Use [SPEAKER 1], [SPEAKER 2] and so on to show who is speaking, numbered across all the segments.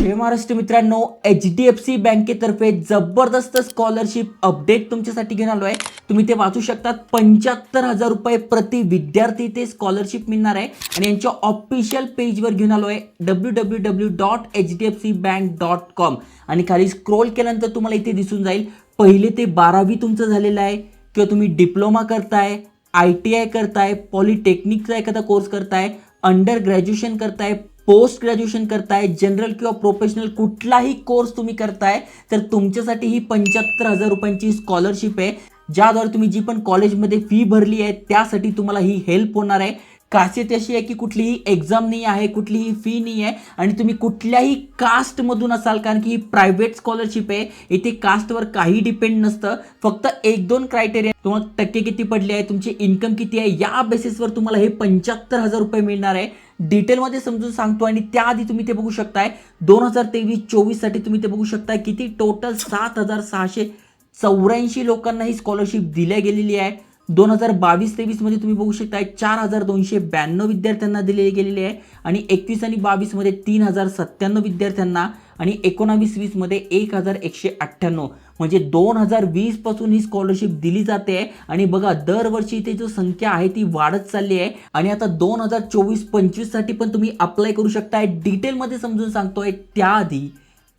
[SPEAKER 1] जय महाराष्ट्र मित्रांनो, HDFC बँकेतर्फे जबरदस्त स्कॉलरशिप अपडेट तुमच्यासाठी घेऊन आलो आहे. तुम्ही ते वाचू शकतात. 75,000 रुपये प्रति विद्यार्थी ते स्कॉलरशिप मिळणार आहे आणि यांच्या ऑफिशियल पेजवर घेऊन आलो आहे www.hdfcbank.com आणि खाली स्क्रोल केल्यानंतर तुम्हाला इथे दिसून जाईल पहिले ते 12वी तुमचं झालेलं आहे किंवा तुम्ही डिप्लोमा करताय, ITI करताय, पॉलिटेक्निकचा एखादा कोर्स करताय, अंडर ग्रॅज्युएशन करताय, पोस्ट ग्रॅज्युएशन करताय, जनरल किंवा प्रोफेशनल कुठलाही कोर्स तुम्ही करताय तर तुमच्यासाठी ही 75,000 रुपयांची स्कॉलरशिप आहे, ज्याद्वारे तुम्ही जी पण कॉलेजमध्ये फी भरली आहे त्यासाठी तुम्हाला ही हेल्प होणार आहे. खासियत अशी आहे की कुठलीही एक्झाम नाही आहे, कुठलीही फी नाही आहे आणि तुम्ही कुठल्याही कास्टमधून असाल, कारण की ही प्रायव्हेट स्कॉलरशिप आहे. इथे कास्टवर काही डिपेंड नसतं, फक्त 1-2 क्रायटेरिया, तुम्हाला टक्के किती पडले आहे, तुमची इन्कम किती आहे, या बेसिसवर तुम्हाला हे 75,000 रुपये मिळणार आहे. डिटेलमध्ये समजून सांगतो आणि त्याआधी तुम्ही ते बघू शकताय 2023-24 साठी तुम्ही ते बघू शकताय किती टोटल 7,684 लोकांना ही स्कॉलरशिप दिल्या गेलेली आहे. 2022-23 मध्ये तुम्ही बघू शकताय 4,292 विद्यार्थ्यांना दिलेली गेलेली आहे आणि 21 आणि 22 मध्ये 3,097 विद्यार्थ्यांना आणि 19-20 मध्ये 1,198, म्हणजे 2020 पासून ही स्कॉलरशिप दिली जाते आणि बघा दरवर्षी ते जो संख्या आहे ती वाढत चालली आहे आणि आता 2024-25 साठी पण तुम्ही अप्लाय करू शकताय. डिटेलमध्ये समजून सांगतोय. त्याआधी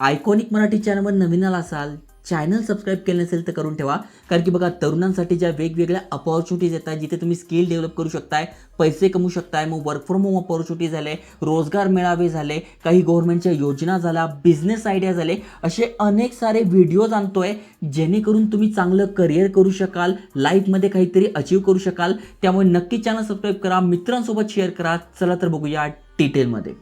[SPEAKER 1] आयकॉनिक मराठी चॅनलवर नवीन आला असाल, चॅनल सबस्क्राईब केलं नसेल तर करून ठेवा, कारण की बघा तरुणांसाठी ज्या वेगवेगळ्या अपॉर्च्युनिटीज येतात जिथे तुम्ही स्किल डेव्हलप करू शकताय, पैसे कमवू शकताय, मग वर्क फ्रॉम होम अपॉर्च्युनिटी झाले, रोजगार मेळावे झाले, काही गव्हर्नमेंटच्या योजना झाल्या, बिझनेस आयडिया झाले, असे अनेक सारे व्हिडिओज आणतोय जेणेकरून तुम्ही चांगलं करिअर करू शकाल, लाईफमध्ये काहीतरी अचीव्ह करू शकाल. त्यामुळे नक्की चॅनल सबस्क्राईब करा, मित्रांसोबत शेअर करा. चला तर बघूया डिटेलमध्ये.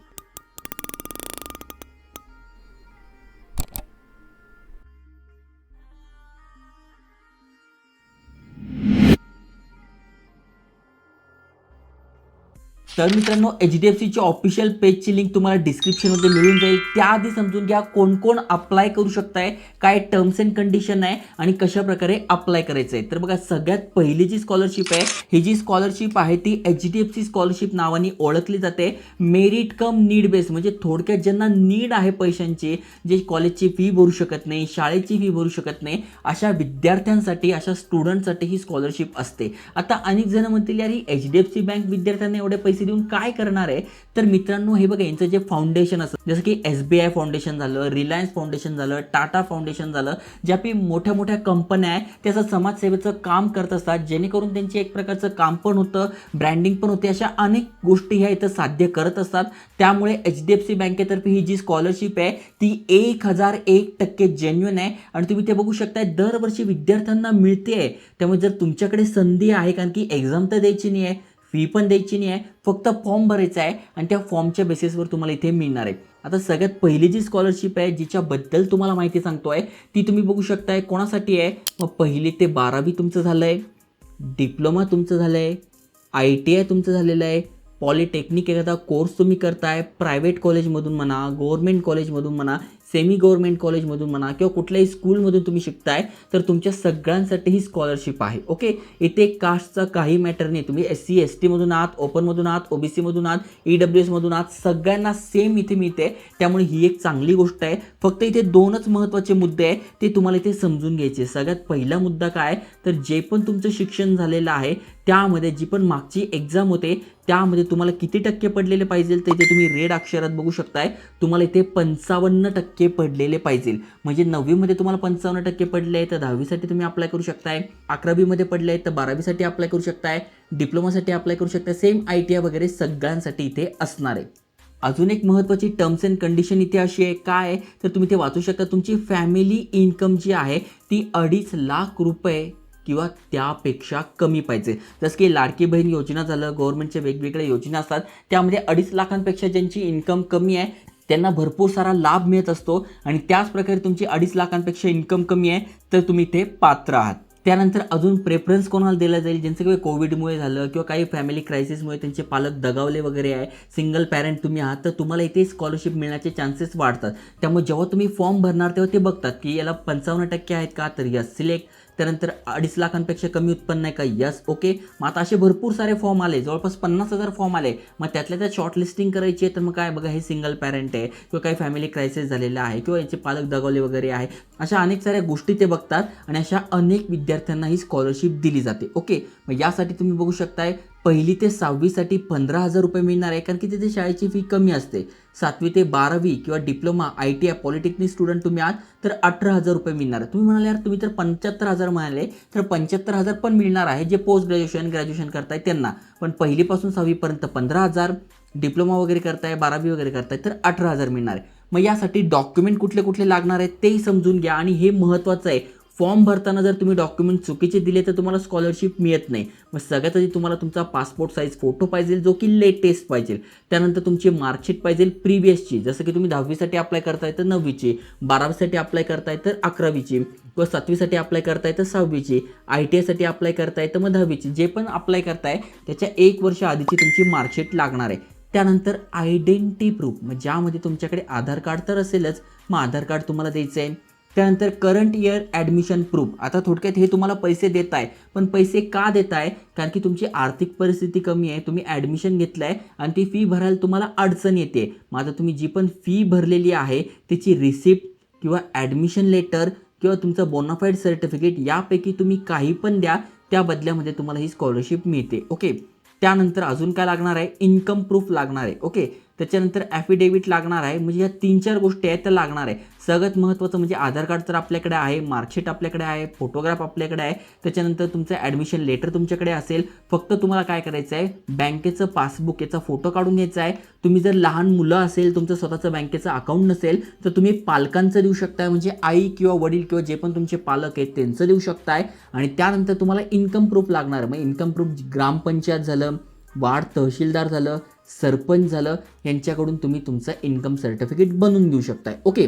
[SPEAKER 1] तर मित्रांनो, HDFCची ऑफिशियल पेजची लिंक तुम्हाला डिस्क्रिप्शनमध्ये मिळून जाईल. त्याआधी समजून घ्या कोण कोण अप्लाय करू शकताय, काय टर्म्स अँड कंडिशन आहे आणि कशा प्रकारे अप्लाय करायचं आहे. तर बघा सगळ्यात पहिली जी स्कॉलरशिप आहे, ही जी स्कॉलरशिप आहे ती HDFC स्कॉलरशिप नावाने ओळखली जाते. मेरिट कम नीड बेस, म्हणजे थोडक्यात ज्यांना नीड आहे पैशांची, जे कॉलेजची फी भरू शकत नाही, शाळेची फी भरू शकत नाही, अशा विद्यार्थ्यांसाठी, अशा स्टुडंटसाठी ही स्कॉलरशिप असते. आता अनेक जण म्हणतील यार ही HDFC बँक विद्यार्थ्यांना एवढे पैसे देऊन काय करणार आहे. तर मित्रांनो हे बघा यांचं जे फाउंडेशन असतं, जसं की SBI फाउंडेशन झालं, रिलायन्स फाउंडेशन झालं, टाटा फाउंडेशन झालं, ज्या पी मोठ्या मोठ्या कंपन्या आहे त्याचं समाजसेवेचं काम करत असतात, जेणेकरून त्यांचे एक प्रकारचं काम पण होतं, ब्रँडिंग पण होते, अशा अनेक गोष्टी ह्या इथं साध्य करत असतात. त्यामुळे HDFC बँकेतर्फे ही जी स्कॉलरशिप आहे ती 1001% जेन्युइन आहे आणि तुम्ही ते बघू शकताय दरवर्षी विद्यार्थ्यांना मिळते आहे. त्यामुळे जर तुमच्याकडे संधी आहे, कारण की एक्झाम तर द्यायची नाही आहे, फी पण द्यायची नाही आहे, फक्त फॉर्म भरायचा आहे आणि त्या फॉर्मच्या बेसिसवर तुम्हाला इथे मिळणार आहे. आता सगळ्यात पहिली जी स्कॉलरशिप आहे जिच्याबद्दल तुम्हाला माहिती सांगतोय ती तुम्ही बघू शकताय कोणासाठी आहे. मग पहिली ते 12वी तुमचं झालं आहे, डिप्लोमा तुमचं झालं आहे, ITI तुमचं झालेलं आहे, पॉलिटेक्निक एखादा कोर्स तुम्ही करताय, प्रायव्हेट कॉलेजमधून म्हणा, गव्हर्नमेंट कॉलेजमधून म्हणा, सेमी गव्हर्नमेंट कॉलेजमधून म्हणा किंवा कुठल्याही स्कूलमधून तुम्ही शिकताय, तर तुमच्या सगळ्यांसाठी ही स्कॉलरशिप आहे. ओके, इथे कास्टचा काही मॅटर नाही. तुम्ही SC ST मधून आहात, ओपनमधून आहात, OBC मधून आहात, EWS मधून आहात, सगळ्यांना सेम इथे मिळते. त्यामुळे ही एक चांगली गोष्ट आहे. फक्त इथे 2च महत्त्वाचे मुद्दे आहे ते तुम्हाला इथे समजून घ्यायचे. सगळ्यात पहिला मुद्दा काय, तर जे पण तुमचं शिक्षण झालेलं आहे त्यामध्ये जी पण मागची एक्झाम होते त्यामध्ये तुम्हाला किती टक्के पडलेले पाहिजे, तर इथे तुम्ही रेड अक्षरात बघू शकताय. तुम्हाला इथे 55% पडलेले पाहिजे. म्हणजे 9वी मध्ये तुम्हाला 55% पडले तर 10वीसाठी तुम्ही अप्लाय करू शकताय, 11वी मध्ये पडले तर 12वीसाठी अप्लाय करू शकताय, डिप्लोमासाठी अप्लाय करू शकताय, सेम ITI वगैरे सगळ्यांसाठी इथे असणार आहे. अजून एक महत्त्वाची टर्म्स अँड कंडिशन इथे अशी आहे, काय तर तुम्ही ते वाचू शकता. तुमची फॅमिली इन्कम जी आहे ती 2.5 लाख रुपये किंवा त्यापेक्षा कमी पाहिजे. जसं की लाडकी बहीण योजना झालं, गव्हर्नमेंटच्या वेगवेगळ्या योजना असतात, त्यामध्ये 2.5 लाखांपेक्षा ज्यांची इन्कम कमी आहे त्यांना भरपूर सारा लाभ मिळत असतो आणि त्याच प्रकारे तुमची 2.5 लाखांपेक्षा इन्कम कमी आहे तर तुम्ही ते पात्र आहात. त्यानंतर अजून प्रेफरन्स कोणाला दिला जाईल, ज्यांचं काही कोविडमुळे झालं किंवा काही फॅमिली क्रायसिसमुळे त्यांचे पालक दगावले वगैरे आहे, सिंगल पॅरेंट तुम्ही आहात, तर तुम्हाला इथे स्कॉलरशिप मिळण्याचे चान्सेस वाढतात. त्यामुळे जेव्हा तुम्ही फॉर्म भरणार तेव्हा ते बघतात की याला 55% आहेत का, तर यस सिलेक्ट, त्यानंतर 2.5 लाखांपेक्षा कमी उत्पन्न आहे का, यस, ओके. मग आता असे भरपूर सारे फॉर्म आले, जवळपास 50,000 फॉर्म आले. मग त्यातल्या त्यात शॉर्ट लिस्टिंग करायची आहे, तर मग काय बघा, हे सिंगल पॅरेंट आहे किंवा काही फॅमिली क्रायसिस झालेला आहे किंवा याचे पालक दगावले वगैरे आहे, अशा अनेक साऱ्या गोष्टी ते बघतात आणि अशा अनेक विद्यार्थ्यांना ही स्कॉलरशिप दिली जाते. ओके, मग यासाठी तुम्ही बघू शकताय 1ली ते 6वीसाठी 15,000 रुपये मिळणार आहे, कारण की तिथे शाळेची फी कमी असते. 7वी ते 12वी किंवा डिप्लोमा, ITI, पॉलिटेक्निक स्टुडंट तुम्ही आहात तर 18,000 रुपये मिळणार आहे. तुम्ही म्हणाले यार तुम्ही तर 75,000 म्हणाले, तर 75,000 पण मिळणार आहे जे पोस्ट ग्रॅज्युएशन करताय त्यांना. पण 1ली पासून 6वीपर्यंत 15,000, डिप्लोमा वगैरे करताय, 12वी वगैरे करताय तर 18,000 मिळणार आहे. मग यासाठी डॉक्युमेंट कुठले कुठले लागणार आहेत तेही समजून घ्या. आणि हे महत्त्वाचं आहे, फॉर्म भरताना जर तुम्ही डॉक्युमेंट चुकीचे दिले तर तुम्हाला स्कॉलरशिप मिळत नाही. मग सगळ्यात आधी तुम्हाला तुमचा पासपोर्ट साईज फोटो पाहिजे जो की लेटेस्ट पाहिजे. त्यानंतर तुमची मार्कशीट पाहिजे प्रिव्हियसची, जसं की तुम्ही 10वीसाठी अप्लाय करताय तर 9वीची, 12वीसाठी अप्लाय करताय तर 11वीची, किंवा 7वीसाठी अप्लाय करताय तर 6वीची, ITIसाठी अप्लाय करताय तर मग 10वीची. जे पण अप्लाय करताय त्याच्या 1 वर्ष आधीची तुमची मार्कशीट लागणार आहे. त्यानंतर आयडेंटिटी प्रूफ, मग ज्यामध्ये तुमच्याकडे आधार कार्ड तर असेलच, मग आधार कार्ड तुम्हाला द्यायचं आहे. त्यानंतर करंट इयर ॲडमिशन प्रूफ. आता थोडक्यात हे तुम्हाला पैसे देत आहे, पण पैसे का देत आहे, कारण की तुमची आर्थिक परिस्थिती कमी आहे, तुम्ही ॲडमिशन घेतलं आहे आणि ती फी भरायला तुम्हाला अडचण येते. मग आता तुम्ही जी पण फी भरलेली आहे त्याची रिसिप्ट किंवा ॲडमिशन लेटर किंवा तुमचं बोनाफाईड सर्टिफिकेट यापैकी तुम्ही काही पण द्या, त्या बदल्यामध्ये तुम्हाला ही स्कॉलरशिप मिळते. ओके, त्यानंतर अजून काय लागणार आहे, इन्कम प्रूफ लागणार आहे. ओके, त्याच्यानंतर ॲफिडेविट लागणार आहे. म्हणजे या 3-4 गोष्टी आहेत त्या लागणार आहे. सगळ्यात महत्त्वाचं म्हणजे आधार कार्ड तर आपल्याकडे आहे, मार्कशीट आपल्याकडे आहे, फोटोग्राफ आपल्याकडे आहे, त्याच्यानंतर तुमचं ॲडमिशन लेटर तुमच्याकडे असेल. फक्त तुम्हाला काय करायचं आहे, बँकेचं पासबुक याचा फोटो काढून घ्यायचा आहे. तुम्ही जर लहान मुलं असेल, तुमचं स्वतःचं बँकेचं अकाउंट नसेल तर तुम्ही पालकांचं देऊ शकताय, म्हणजे आई किंवा वडील किंवा जे पण तुमचे पालक आहेत त्यांचं देऊ शकताय. आणि त्यानंतर तुम्हाला इन्कम प्रूफ लागणार. मग इन्कम प्रूफ ग्रामपंचायत झालं, वार्ड तहसीलदार झालं, सरपंच झालं, यांच्याकडून तुम्ही तुमचं इन्कम सर्टिफिकेट बनवून घेऊ शकताय. ओके,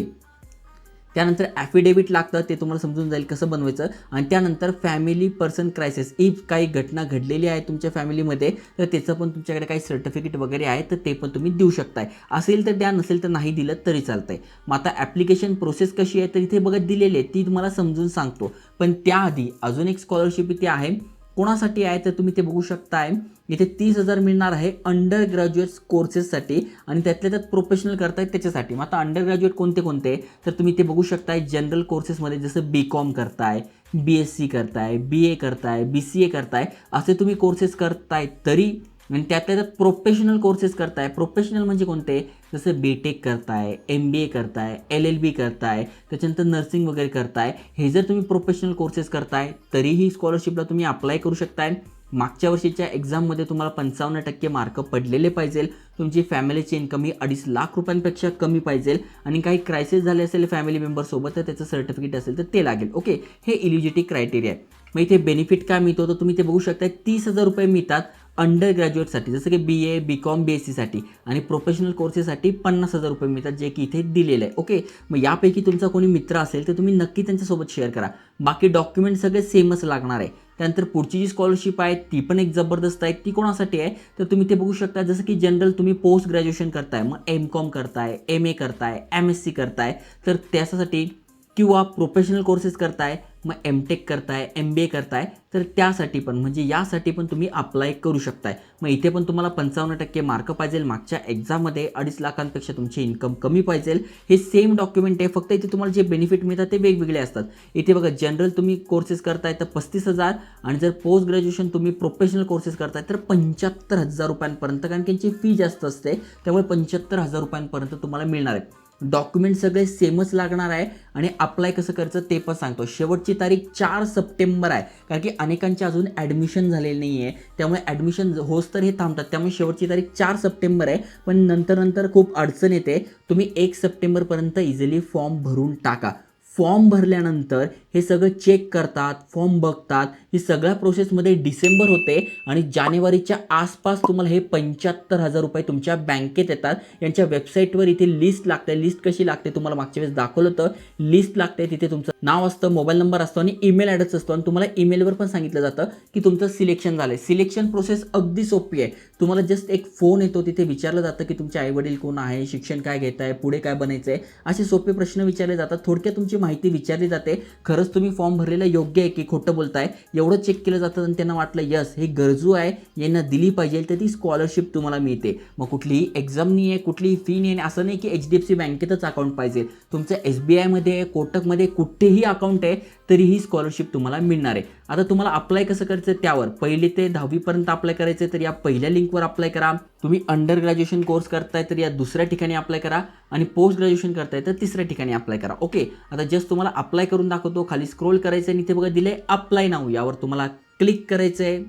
[SPEAKER 1] त्यानंतर ॲफिडेविट लागतं, ते तुम्हाला समजून जाईल कसं बनवायचं. आणि त्यानंतर फॅमिली पर्सन क्रायसिस, इफ काही घटना घडलेली आहे तुमच्या फॅमिलीमध्ये तर त्याचं पण तुमच्याकडे काही सर्टिफिकेट वगैरे आहे तर ते पण तुम्ही देऊ शकताय. असेल तर द्या, नसेल तर नाही दिलं तरी चालतंय. मग आता ॲप्लिकेशन प्रोसेस कशी आहे तर इथे बघा दिलेली आहे, ती तुम्हाला समजून सांगतो. पण त्याआधी अजून एक स्कॉलरशिप इथे आहे. कोणासाठी आहे तर तुम्ही ते बघू शकताय. इथे 30,000 मिळणार आहे अंडर ग्रॅज्युएट कोर्सेससाठी आणि त्यातल्या त्यात प्रोफेशनल करतायत त्याच्यासाठी. मग आता अंडर ग्रॅज्युएट कोणते कोणते तर तुम्ही ते बघू शकताय. जनरल कोर्सेसमध्ये जसं BCom करताय, BSc करताय, BA करताय, BCA करताय, असे तुम्ही कोर्सेस करताय तरी. आणि त्यातल्या त्यात प्रोफेशनल कोर्सेस करताय. प्रोफेशनल म्हणजे कोणते, जसं BTech करताय, MBA करताय, LLB करताय, त्याच्यानंतर नर्सिंग वगैरे करताय. हे जर तुम्ही प्रोफेशनल कोर्सेस करताय तरीही स्कॉलरशिपला तुम्ही अप्लाय करू शकताय. मागच्या वर्षीच्या एक्झाममध्ये तुम्हाला 55% मार्क पडलेले पाहिजे. तुमची फॅमिलीची इन्कम ही 2.5 लाख रुपयांपेक्षा कमी पाहिजे. आणि काही क्रायसिस झाले असेल फॅमिली मेंबरसोबत तर त्याचं सर्टिफिकेट असेल तर ते लागेल. ओके, हे इलिजिबिलिटी क्रायटेरिया आहे. मग इथे बेनिफिट काय मिळतो तर तुम्ही ते बघू शकता. 30,000 रुपये मिळतात अंडर ग्रॅज्युएटसाठी, जसं की BA, BCom, BScसाठी. आणि प्रोफेशनल कोर्सेससाठी 50,000 रुपये मिळतात, जे की इथे दिलेलं आहे. ओके, मग यापैकी तुमचा कोणी मित्र असेल तर तुम्ही नक्की त्यांच्यासोबत शेअर करा. बाकी डॉक्युमेंट सगळे सेमच लागणार आहे. त्यानंतर पुढची जी स्कॉलरशिप आहे ती पण एक जबरदस्त आहे. ती कोणासाठी आहे तर तुम्ही ते बघू शकता. जसं की जनरल तुम्ही पोस्ट ग्रॅज्युएशन करताय, मग MCom करताय, MA करताय, MSc करताय तर त्यासाठी, किंवा प्रोफेशनल कोर्सेस करताय, मग MTech करताय, MBA करताय तर त्यासाठी पण, म्हणजे यासाठी पण तुम्ही अप्लाय करू शकताय. मग इथे पण तुम्हाला 55% मार्क पाहिजे. मागच्या एक्झाममध्ये 2.5 लाखांपेक्षा तुमची इन्कम कमी पाहिजे. हे सेम डॉक्युमेंट आहे, फक्त इथे तुम्हाला जे बेनिफिट मिळतात ते वेगवेगळे असतात. इथे बघा, जनरल तुम्ही कोर्सेस करताय तर 35,000 आणि जर पोस्ट ग्रॅज्युएशन तुम्ही प्रोफेशनल कोर्सेस करताय तर 75,000 रुपयांपर्यंत, कारण त्यांची फी जास्त असते त्यामुळे 75,000 रुपयांपर्यंत तुम्हाला मिळणार आहे. डॉक्युमेंट सगळे सेमच लागणार आहे. आणि अप्लाय कसं करायचं ते पण सांगतो. शेवटची तारीख 4 सप्टेंबर आहे, कारण की अनेकांचे अजून ॲडमिशन झालेलं नाही आहे, त्यामुळे ॲडमिशन होस तर हे थांबतात. त्यामुळे शेवटची तारीख 4 सप्टेंबर आहे. पण नंतर खूप अडचण येते. तुम्ही 1 सप्टेंबरपर्यंत इझिली फॉर्म भरून टाका. फॉर्म भरल्यानंतर हे सगळं चेक करतात, फॉर्म बघतात. ही सगळ्या प्रोसेसमध्ये डिसेंबर होते आणि जानेवारीच्या आसपास तुम्हाला हे 75,000 रुपये तुमच्या बँकेत येतात. यांच्या वेबसाईटवर इथे लिस्ट लागते. लिस्ट कशी लागते तुम्हाला मागच्या वेळेस दाखवलं होतं. लिस्ट लागते, तिथे तुमचं नाव असतं, मोबाईल नंबर असतो आणि ईमेल ॲड्रेस असतो. आणि तुम्हाला ईमेलवर पण सांगितलं जातं की तुमचं सिलेक्शन झालं. सिलेक्शन प्रोसेस अगदी सोपी आहे. तुम्हाला जस्ट एक फोन येतो, तिथे विचारलं जातं की तुमचे आईवडील कोण आहे, शिक्षण काय घेत आहे, पुढे काय बनायचं आहे, असे सोपे प्रश्न विचारले जातात. थोडक्यात तुमची माहिती विचारली जाते. खरं खरंच तुम्ही फॉर्म भरलेलं योग्य आहे की खोटं बोलताय एवढं चेक केलं जातं आणि त्यांना वाटलं यस हे गरजू आहे, यांना दिली पाहिजे, तर ती स्कॉलरशिप तुम्हाला मिळते. मग कुठलीही एक्झाम नाही आहे, कुठलीही फी नाही आहे, असं नाही की HDFC बँकेतच अकाउंट पाहिजे. तुमचं SBIमध्ये, कोटकमध्ये कुठेही अकाउंट आहे तरीही स्कॉलरशिप तुम्हाला मिळणार आहे. आता तुम्हाला अप्लाय कसं करायचं त्यावर 1ली ते 10वीपर्यंत अप्लाय करायचं तर या पहिल्या लिंकवर अप्लाय करा. तुम्ही अंडर ग्रॅज्युएशन कोर्स करताय तर या दुसऱ्या ठिकाणी अप्लाय करा आणि पोस्ट ग्रॅज्युएशन करताय तर तिसऱ्या ठिकाणी अप्लाय करा. ओके, आता जस्ट तुम्हाला अप्लाय करून दाखवतो. खाली स्क्रोल करायचं आणि इथे बघा दिलंय अप्लाय नाऊ, यावर तुम्हाला क्लिक करायचं आहे.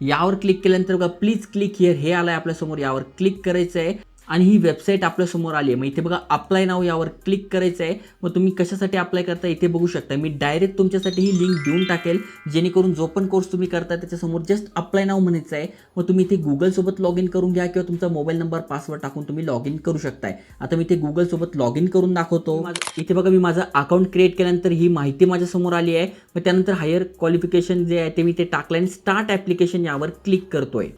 [SPEAKER 1] यावर क्लिक केल्यानंतर बघा प्लीज क्लिक हिअर हे आलंय आपल्यासमोर, यावर क्लिक करायचं आहे आणि ही वेबसाईट आपल्यासमोर आली आहे. मग इथे बघा अप्लाय नाऊ यावर क्लिक करायचं आहे. मग तुम्ही कशासाठी अप्लाय करता इथे बघू शकता. मी डायरेक्ट तुमच्यासाठी ही लिंक देऊन टाकेल जेणेकरून जो पण कोर्स तुम्ही करता त्याच्यासमोर जस्ट अप्लाय नाऊ म्हणायचं आहे. मग तुम्ही इथे गुगलसोबत लॉग इन करून घ्या किंवा तुमचा मोबाईल नंबर पासवर्ड टाकून तुम्ही लॉग इन करू शकताय. आता मी इथे गुगलसोबत लॉग इन करून दाखवतो. इथे बघा मी माझं अकाउंट क्रिएट केल्यानंतर ही माहिती माझ्यासमोर आली आहे. मग त्यानंतर हायर क्वालिफिकेशन जे आहे ते मी ते टाकलं आणि स्टार्ट ॲप्लिकेशन यावर क्लिक करतोय.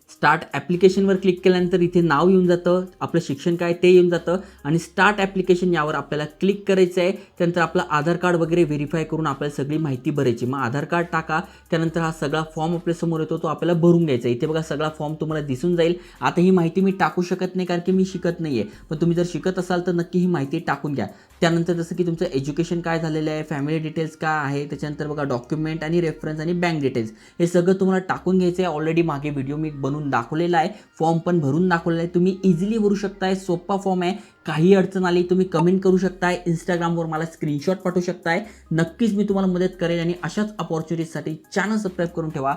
[SPEAKER 1] स्टार्ट ॲप्लिकेशनवर क्लिक केल्यानंतर इथे नाव येऊन जातं, आपलं शिक्षण काय ते येऊन जातं आणि स्टार्ट ॲप्लिकेशन यावर आपल्याला क्लिक करायचं आहे. त्यानंतर आपलं आधार कार्ड वगैरे व्हेरीफाय करून आपल्याला सगळी माहिती भरायची. मग आधार कार्ड टाका, त्यानंतर हा सगळा फॉर्म आपल्यासमोर येतो तो आपल्याला भरून घ्यायचा. इथे बघा सगळा फॉर्म तुम्हाला दिसून जाईल. आता ही माहिती मी टाकू शकत नाही कारण की मी शिकत नाही आहे, पण तुम्ही जर शिकत असाल तर नक्की ही माहिती टाकून घ्या. त्यानंतर जसं की तुमचं एज्युकेशन काय झालेलं आहे, फॅमिली डिटेल्स काय आहे, त्याच्यानंतर बघा डॉक्युमेंट आणि रेफरन्स आणि बँक डिटेल्स हे सगळं तुम्हाला टाकून घ्यायचं आहे. ऑलरेडी मागे व्हिडिओ मी बनवून दाखवलेला आहे, फॉर्म पण भरून दाखवलेला आहे. तुम्ही इझिली भरू शकताय, सोपा फॉर्म आहे. काही अडचण आली तुम्ही कमेंट करू शकताय, इंस्टाग्रामवर मला स्क्रीनशॉट पाठवू शकताय. नक्कीच मी तुम्हाला मदत करेन आणि अशाच अपॉर्च्युनिटीसाठी चॅनल सबस्क्राईब करून ठेवा.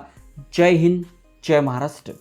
[SPEAKER 1] जय हिंद, जय महाराष्ट्र.